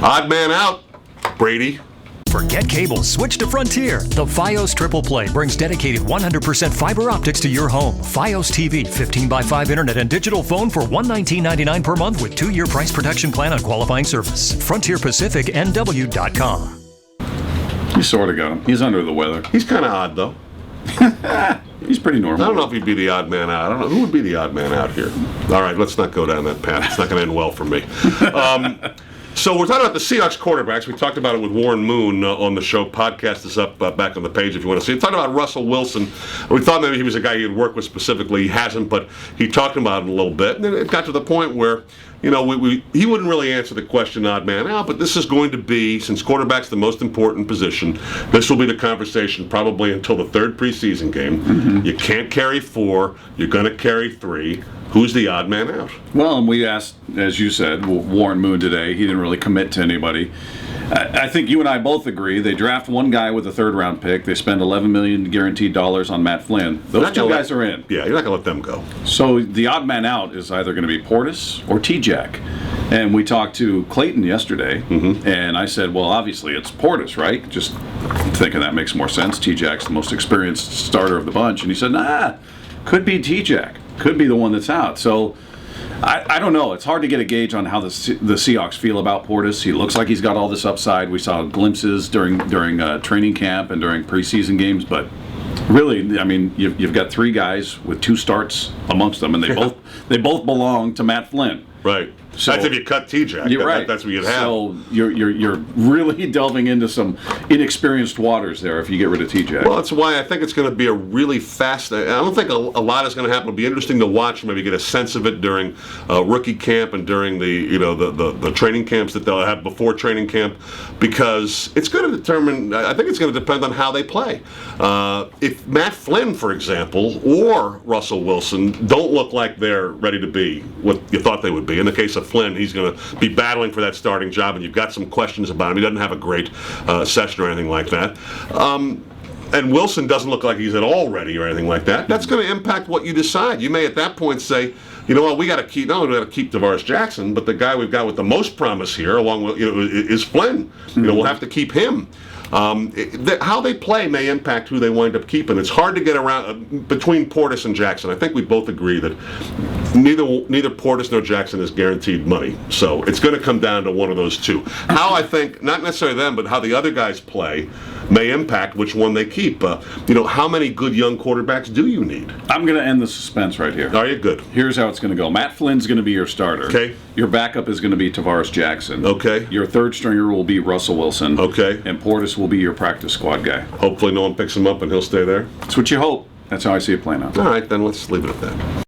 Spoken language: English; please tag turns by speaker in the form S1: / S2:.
S1: Odd man out, Brady.
S2: Forget cable, switch to Frontier. The Fios Triple Play brings dedicated 100% fiber optics to your home. Fios TV, 15x5 internet and digital phone for $119.99 per month with 2-year price protection plan on qualifying service. FrontierPacificNW.com.
S3: You sort of got him. He's under the weather.
S1: He's kind of odd, though.
S3: He's pretty normal.
S1: I don't know if he'd be the odd man out. I don't know. Who would be the odd man out here? All right, let's not go down that path. It's not going to end well for me. So we're talking about the Seahawks quarterbacks. We talked about it with Warren Moon on the show. Podcast is up back on the page if you want to see it. We talked about Russell Wilson. We thought maybe he was a guy he'd work with specifically. He hasn't, but he talked about it a little bit. And then it got to the point where, he wouldn't really answer the question odd man out, but this is going to be, since quarterback's the most important position, this will be the conversation probably until the third preseason game. Mm-hmm. You can't carry 4. You're going to carry 3. Who's the odd man out?
S3: Well, and we asked, as you said, Warren Moon today. He didn't really commit to anybody. I think you and I both agree. They draft one guy with a third-round pick. They spend $11 million guaranteed dollars on Matt Flynn. Those two guys are in.
S1: Yeah, you're not going to let them go.
S3: So the odd man out is either going to be Portis or T-Jack. And we talked to Clayton yesterday, and I said, well, obviously it's Portis, right? Just thinking that makes more sense. T-Jack's the most experienced starter of the bunch. And he said, nah, could be T-Jack. Could be the one that's out. So I don't know. It's hard to get a gauge on how the Seahawks feel about Portis. He looks like he's got all this upside. We saw glimpses during training camp and during preseason games, but really, I mean, you've got 3 guys with 2 starts amongst them, and they both belong to Matt Flynn.
S1: Right. So, that's if you cut T-Jack.
S3: You're right.
S1: That's what you'd have.
S3: So you're really delving into some inexperienced waters there if you get rid of T-Jack.
S1: Well, that's why I think it's going to be a really fast. I don't think a lot is going to happen. It'll be interesting to watch, maybe get a sense of it during rookie camp and during the training camps that they'll have before training camp, because it's going to determine. I think it's going to depend on how they play. If Matt Flynn, for example, or Russell Wilson don't look like they're ready to be what you thought they would be. In the case of Flynn, he's going to be battling for that starting job, and you've got some questions about him. He doesn't have a great session or anything like that. And Wilson doesn't look like he's at all ready or anything like that. That's going to impact what you decide. You may at that point say, you know what, we got to keep Tavares Jackson, but the guy we've got with the most promise here, along with is Flynn. We'll have to keep him. How they play may impact who they wind up keeping. It's hard to get around between Portis and Jackson. I think we both agree that neither Portis nor Jackson is guaranteed money. So it's going to come down to one of those two. How I think, not necessarily them, but how the other guys play may impact which one they keep. How many good young quarterbacks do you need?
S3: I'm going to end the suspense right here.
S1: Are you? Good.
S3: Here's how it's going to go. Matt Flynn's going to be your starter.
S1: Okay.
S3: Your backup is going to be Tavares Jackson.
S1: Okay.
S3: Your third stringer will be Russell Wilson.
S1: Okay.
S3: And Portis will be your practice squad guy.
S1: Hopefully no one picks him up and he'll stay there.
S3: That's what you hope. That's how I see it playing out.
S1: All right, then let's leave it at that.